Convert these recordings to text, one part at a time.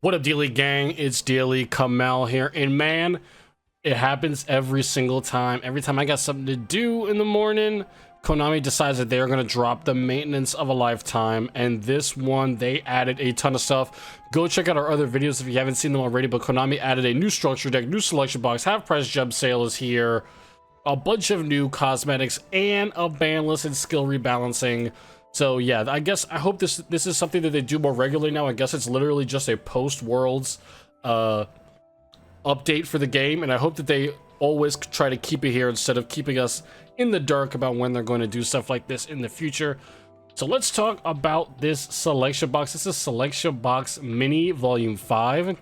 What up, Daily Gang? It's Daily Kamel here, and man, it happens every single time. Every time I got something to do in the morning, Konami decides that they're going to drop the maintenance of a lifetime, and this one, they added a ton of stuff. Go check out our other videos if you haven't seen them already, but Konami added a new structure deck, new selection box, half-price gem sale is here, a bunch of new cosmetics, and a ban list and skill rebalancing. So yeah, I hope this is something that they do more regularly now. I guess it's literally just a post-Worlds update for the game, and I hope that they always try to keep it here instead of keeping us in the dark about when they're going to do stuff like this in the future. So let's talk about this selection box. This is Selection Box Mini Volume 5.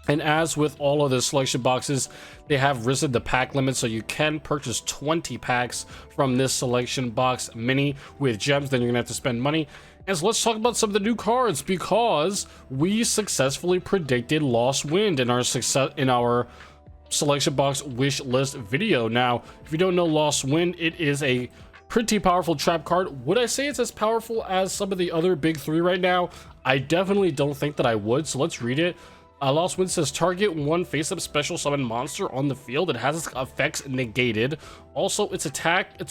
And as with all of the selection boxes, they have risen the pack limit, so you can purchase 20 packs from this selection box mini with gems. Then you're gonna have to spend money. And so let's talk about some of the new cards, because we successfully predicted Lost Wind in our selection box wish list video. Now, if you don't know Lost Wind, it is a pretty powerful trap card. Would I say it's as powerful as some of the other big three right now? I definitely don't think that I would, so let's read it. Lost Wind says, target one face-up special summon monster on the field. It has its effects negated. Also, its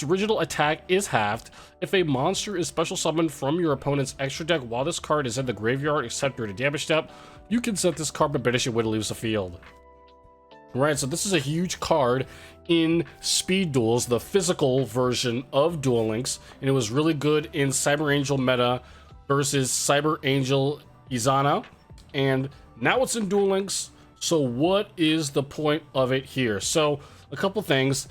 original attack is halved. If a monster is special summoned from your opponent's extra deck while this card is in the graveyard except during a damage step, you can set this card but banish it when it leaves the field. Right, so this is a huge card in Speed Duels, the physical version of Duel Links, and it was really good in Cyber Angel meta versus Cyber Angel Izana, and now it's in Duel Links. So what is the point of it here? So a couple things.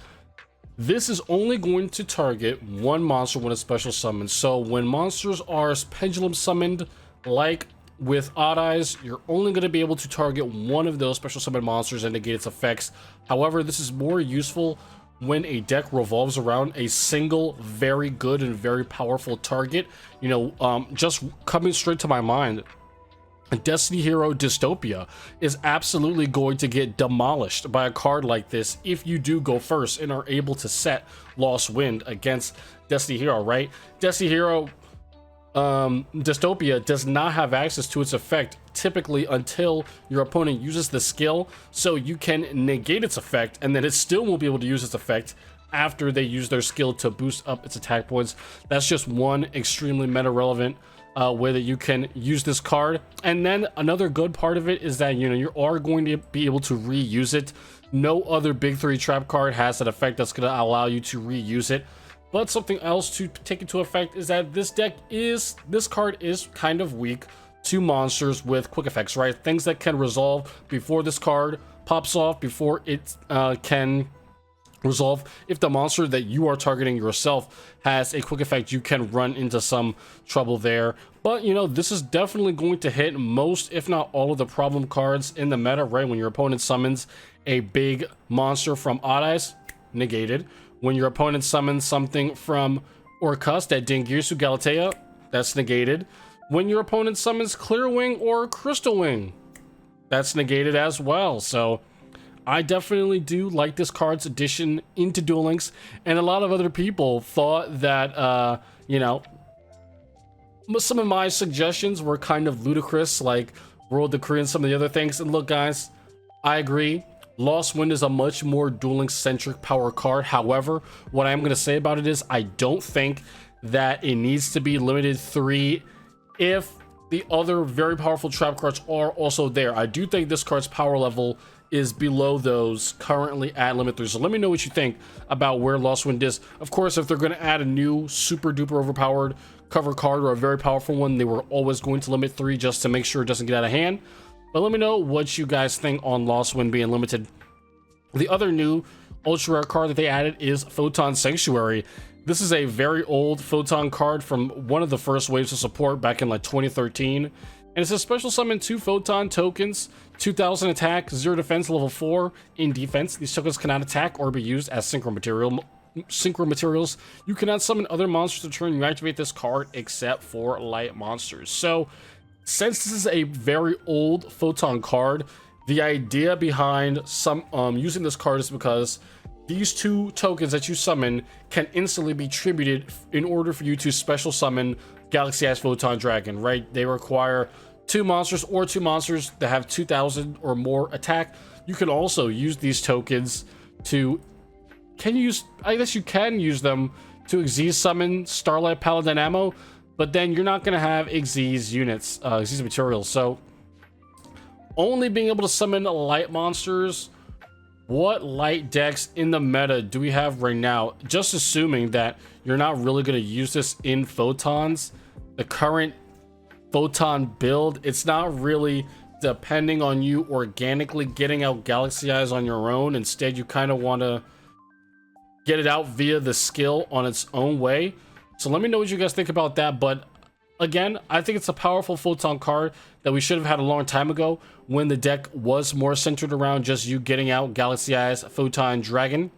This is only going to target one monster when it's special summoned. So when monsters are pendulum summoned, like with Odd Eyes, you're only going to be able to target one of those special summoned monsters and negate its effects. However, this is more useful when a deck revolves around a single very good and very powerful target. You know, just coming straight to my mind, Destiny Hero Dystopia is absolutely going to get demolished by a card like this if you do go first and are able to set Lost Wind against Destiny Hero, right? Destiny Hero Dystopia does not have access to its effect typically until your opponent uses the skill, so you can negate its effect, and then it still won't be able to use its effect after they use their skill to boost up its attack points. That's just one extremely meta relevant way that you can use this card. And then another good part of it is that, you know, you are going to be able to reuse it. No other big three trap card has that effect that's going to allow you to reuse it. But something else to take into effect is that this card is kind of weak to monsters with quick effects, right? Things that can resolve before this card pops off, before it can resolve. If the monster that you are targeting yourself has a quick effect, you can run into some trouble there. But you know, this is definitely going to hit most, if not all, of the problem cards in the meta, right? When your opponent summons a big monster from Odd Eyes, negated. When your opponent summons something from Orcust at Dingirsu Galatea, that's negated. When your opponent summons Clear Wing or Crystal Wing, that's negated as well. So I definitely do like this card's addition into Duel Links, and a lot of other people thought that, you know, some of my suggestions were kind of ludicrous, like World Decree and some of the other things. And look, guys, I agree. Lost Wind is a much more Duel Links centric power card. However, what I'm going to say about it is I don't think that it needs to be limited 3 if the other very powerful trap cards are also there. I do think this card's power level is below those currently at limit 3. So let me know what you think about where Lost Wind is. Of course, if they're going to add a new super duper overpowered cover card or a very powerful one, they were always going to limit 3 just to make sure it doesn't get out of hand. But let me know what you guys think on Lost Wind being limited. The other new ultra rare card that they added is Photon Sanctuary. This is a very old Photon card from one of the first waves of support back in like 2013. And it's a special summon 2 Photon tokens, 2000 attack, 0 defense, level 4 in defense. These tokens cannot attack or be used as synchro materials. You cannot summon other monsters to turn you activate this card except for light monsters. So since this is a very old Photon card, the idea behind using this card is because these 2 tokens that you summon can instantly be tributed in order for you to special summon Galaxy Ash Photon Dragon, right? They require two monsters or two monsters that have 2,000 or more attack. You can also use these tokens to, I guess you can use them to Xyz summon Starlight Paladin ammo, but then you're not going to have Xyz units, Xyz materials. So only being able to summon light monsters. What light decks in the meta do we have right now? Just assuming that you're not really going to use this in Photons, the current Photon build, it's not really depending on you organically getting out Galaxy Eyes on your own. Instead, you kind of want to get it out via the skill on its own way. So let me know what you guys think about that. But again, I think it's a powerful Photon card that we should have had a long time ago when the deck was more centered around just you getting out Galaxy Eyes, Photon Dragon.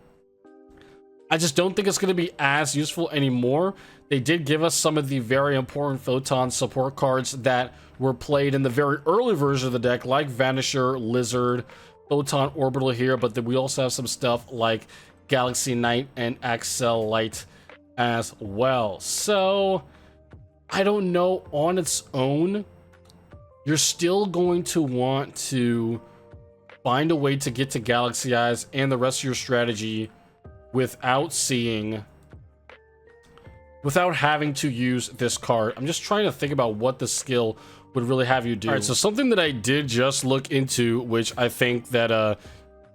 I just don't think it's going to be as useful anymore. They did give us some of the very important Photon support cards that were played in the very early version of the deck, like Vanisher, Lizard, Photon Orbital here, but then we also have some stuff like Galaxy Knight and Axel Light as well. So I don't know, on its own, you're still going to want to find a way to get to Galaxy Eyes and the rest of your strategy without having to use this card. I'm just trying to think about what the skill would really have you do. All right, so something that I did just look into, which I think that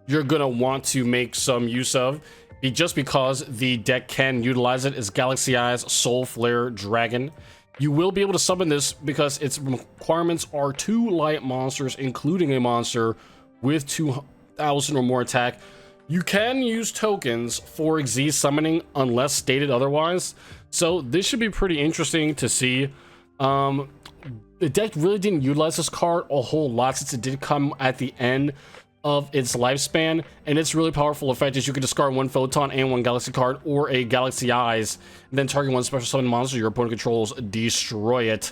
you're gonna want to make some use of, just because the deck can utilize it, is Galaxy Eyes Soul Flare Dragon. You will be able to summon this because its requirements are 2 light monsters, including a monster with 2,000 or more attack. You can use tokens for Xyz summoning unless stated otherwise. So this should be pretty interesting to see. The deck really didn't utilize this card a whole lot since it did come at the end of its lifespan, and its really powerful effect is you can discard 1 Photon and 1 Galaxy card or a Galaxy Eyes, and then target 1 special summon monster your opponent controls, destroy it.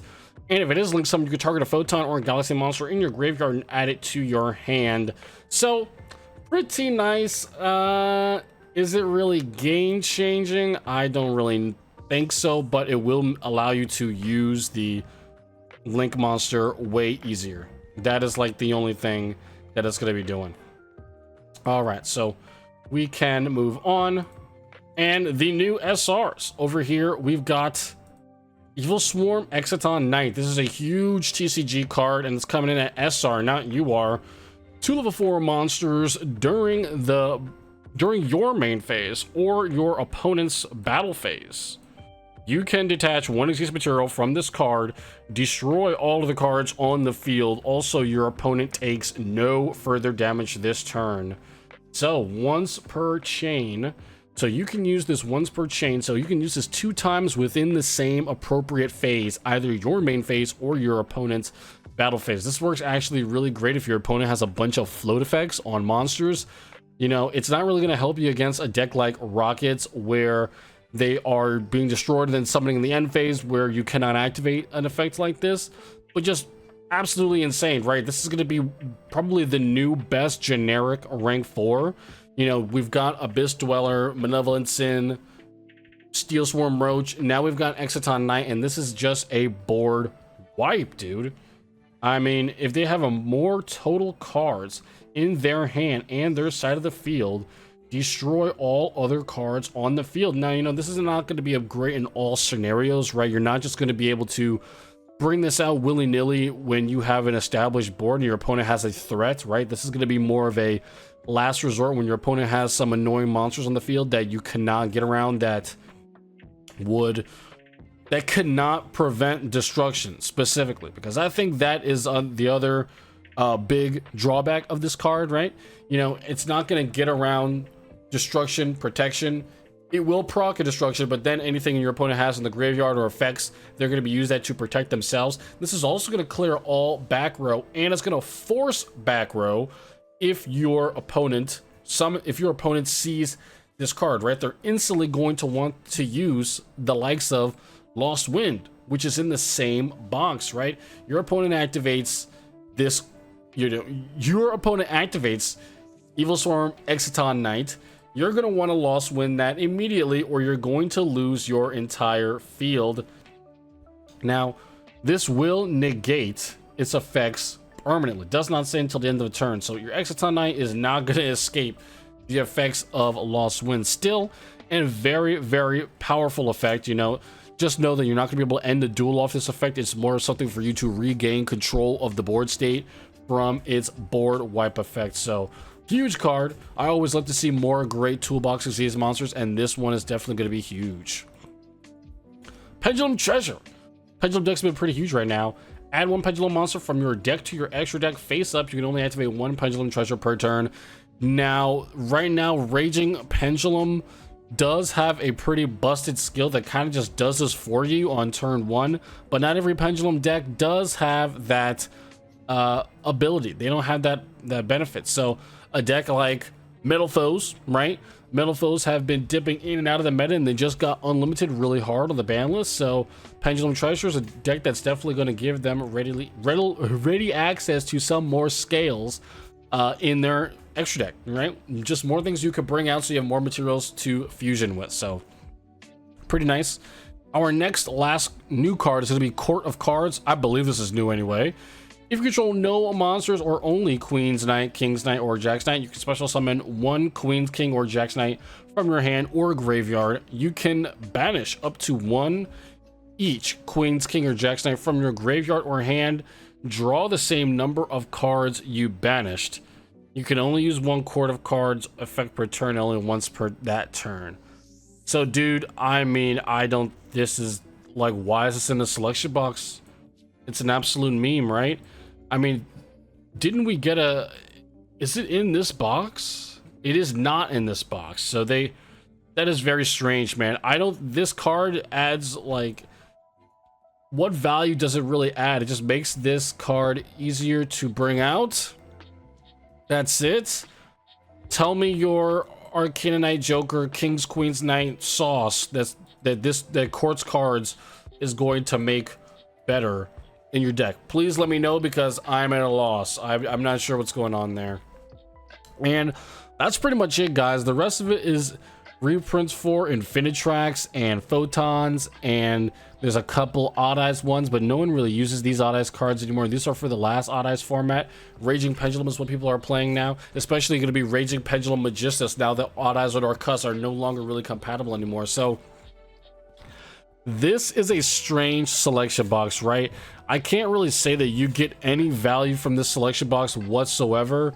And if it is link summoned, you can target a Photon or a Galaxy monster in your graveyard and add it to your hand. So pretty nice. Is it really game changing? I don't really think so, but it will allow you to use the link monster way easier. That is like the only thing that it's going to be doing. All right, so we can move on. And the new SRs over here, we've got Evil Swarm Exciton Knight. This is a huge TCG card, and it's coming in at SR, not UR. 2 level 4 monsters during your main phase or your opponent's battle phase. You can detach 1 Xyz material from this card, destroy all of the cards on the field. Also, your opponent takes no further damage this turn. So once per chain. So you can use this once per chain. So you can use this 2 times within the same appropriate phase, either your main phase or your opponent's battle phase. This works actually really great if your opponent has a bunch of float effects on monsters. You know, it's not really going to help you against a deck like Rockets where they are being destroyed and then summoning in the end phase where you cannot activate an effect like this, but just absolutely insane, right? This is going to be probably the new best generic rank 4. You know, we've got Abyss Dweller, Malevolent Sin, Steel Swarm Roach. Now we've got Exciton Knight, and this is just a board wipe, dude. I mean, if they have more total cards in their hand and their side of the field, destroy all other cards on the field. Now, you know, this is not going to be great in all scenarios, right? You're not just going to be able to bring this out willy-nilly when you have an established board and your opponent has a threat, right? This is going to be more of a last resort when your opponent has some annoying monsters on the field that you cannot get around, that could not prevent destruction specifically, because I think that is the other big drawback of this card, right? You know, it's not going to get around destruction, protection. It will proc a destruction, but then anything your opponent has in the graveyard or effects, they're going to be used that to protect themselves. This is also going to clear all back row, and it's going to force back row if your opponent sees this card, right? They're instantly going to want to use the likes of Lost Wind, which is in the same box, right? Your opponent activates this, your opponent activates Evil Swarm Exciton Knight. You're going to want to Lost Wind that immediately, or you're going to lose your entire field. Now, this will negate its effects permanently. Does not stay until the end of the turn. So your Exciton Knight is not going to escape the effects of Lost Wind. Still, and very, very powerful effect. You know, just know that you're not going to be able to end the duel off this effect. It's more something for you to regain control of the board state from its board wipe effect. So huge card. I always love to see more great toolbox Xyz monsters, and this one is definitely going to be huge. Pendulum Treasure. Pendulum deck's been pretty huge right now. Add one Pendulum monster from your deck to your extra deck face up. You can only activate one Pendulum Treasure per turn. Now, right now, Raging Pendulum does have a pretty busted skill that kind of just does this for you on turn 1, but not every Pendulum deck does have that ability. They don't have that benefit. So a deck like Metal Foes, right? Metal Foes have been dipping in and out of the meta, and they just got unlimited really hard on the ban list. So Pendulum Treasure is a deck that's definitely going to give them ready access to some more scales in their extra deck, right? Just more things you could bring out so you have more materials to fusion with. So pretty nice. Our last new card is going to be Court of Cards. I believe this is new anyway. If you control no monsters or only Queen's Knight, King's Knight, or Jack's Knight, you can special summon one Queen's, King, or Jack's Knight from your hand or graveyard. You can banish up to one each Queen's, King, or Jack's Knight from your graveyard or hand. Draw the same number of cards you banished. You can only use one Court of Cards effect per turn, only once per that turn. So, dude, I mean, this is like, why is this in the selection box? It's an absolute meme, right? I mean, didn't we get is it in this box? It is not in this box. So that is very strange, man. This card adds, like, what value does it really add? It just makes this card easier to bring out. That's it. Tell me your Arcana Knight, Joker, King's, Queen's Knight sauce that Court's Cards is going to make better in your deck. Please let me know, because I'm at a loss. I'm not sure what's going on there. And that's pretty much it, guys. The rest of it is reprints for Infinitrax and Photons, and there's a couple Odd Eyes ones, but no one really uses these Odd Eyes cards anymore. These are for the last Odd Eyes format. Raging Pendulum is what people are playing now, especially going to be Raging Pendulum Magistus now that Odd Eyes or Orcus are no longer really compatible anymore. So this is a strange selection box, right? I can't really say that you get any value from this selection box whatsoever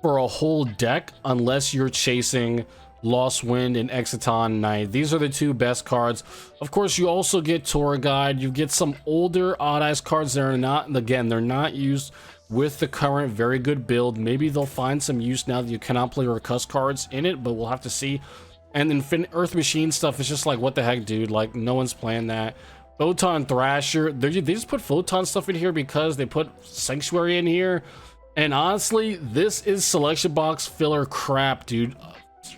for a whole deck unless you're chasing Lost Wind and Exciton Knight. These are the two best cards. Of course, you also get Tour Guide. You get some older Odd Eyes cards that are not, again, they're not used with the current very good build. Maybe they'll find some use now that you cannot play Orcus cards in it, but we'll have to see. And then Earth Machine stuff is just like, what the heck, dude? Like, no one's playing that. Photon Thrasher, they just put Photon stuff in here because they put Sanctuary in here. And honestly, this is selection box filler crap, dude.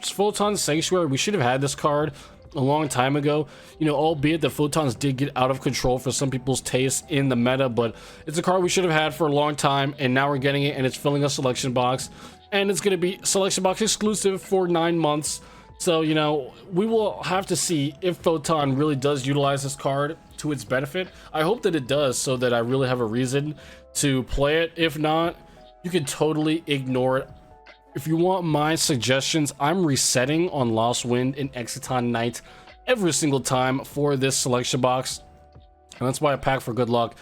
Photon Sanctuary, we should have had this card a long time ago. You know, albeit the Photons did get out of control for some people's taste in the meta, but it's a card we should have had for a long time, and now we're getting it, and it's filling a selection box. And it's going to be selection box exclusive for 9 months. So, you know, we will have to see if Photon really does utilize this card to its benefit. I hope that it does, so that I really have a reason to play it. If not, you can totally ignore it. If you want my suggestions, I'm resetting on Lost Wind and Exciton Knight every single time for this selection box. And that's why I pack for good luck,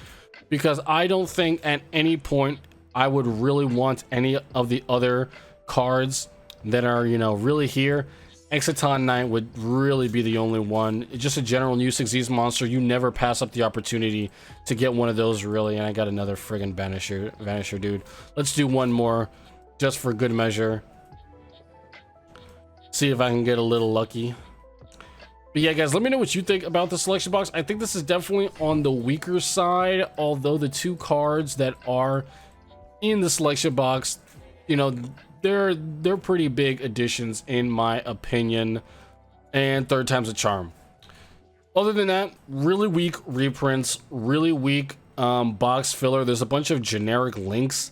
because I don't think at any point I would really want any of the other cards that are, you know, really here. Exciton Knight would really be the only one. It's just a general new 6Z's monster. You never pass up the opportunity to get one of those, really. And I got another friggin' Vanisher, dude. Let's do one more just for good measure. See if I can get a little lucky. But yeah, guys, let me know what you think about the selection box. I think this is definitely on the weaker side, although the two cards that are in the selection box, you know, they're pretty big additions in my opinion, and third time's a charm. Other than that, really weak reprints, really weak box filler. There's a bunch of generic links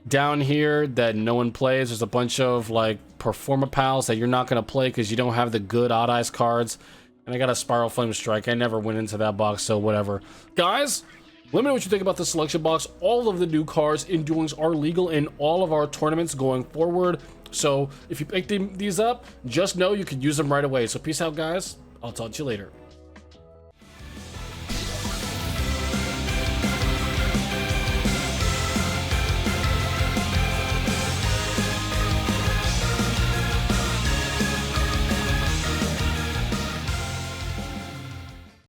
down here that no one plays. There's a bunch of like Performa Pals that you're not going to play because you don't have the good Odd Eyes cards. And I got a Spiral Flame Strike. I never went into that box, so whatever. Guys, Let me know what you think about the selection box. All of the new cards in Duelings are legal in all of our tournaments going forward. So if you pick these up, just know you can use them right away. So peace out, guys. I'll talk to you later.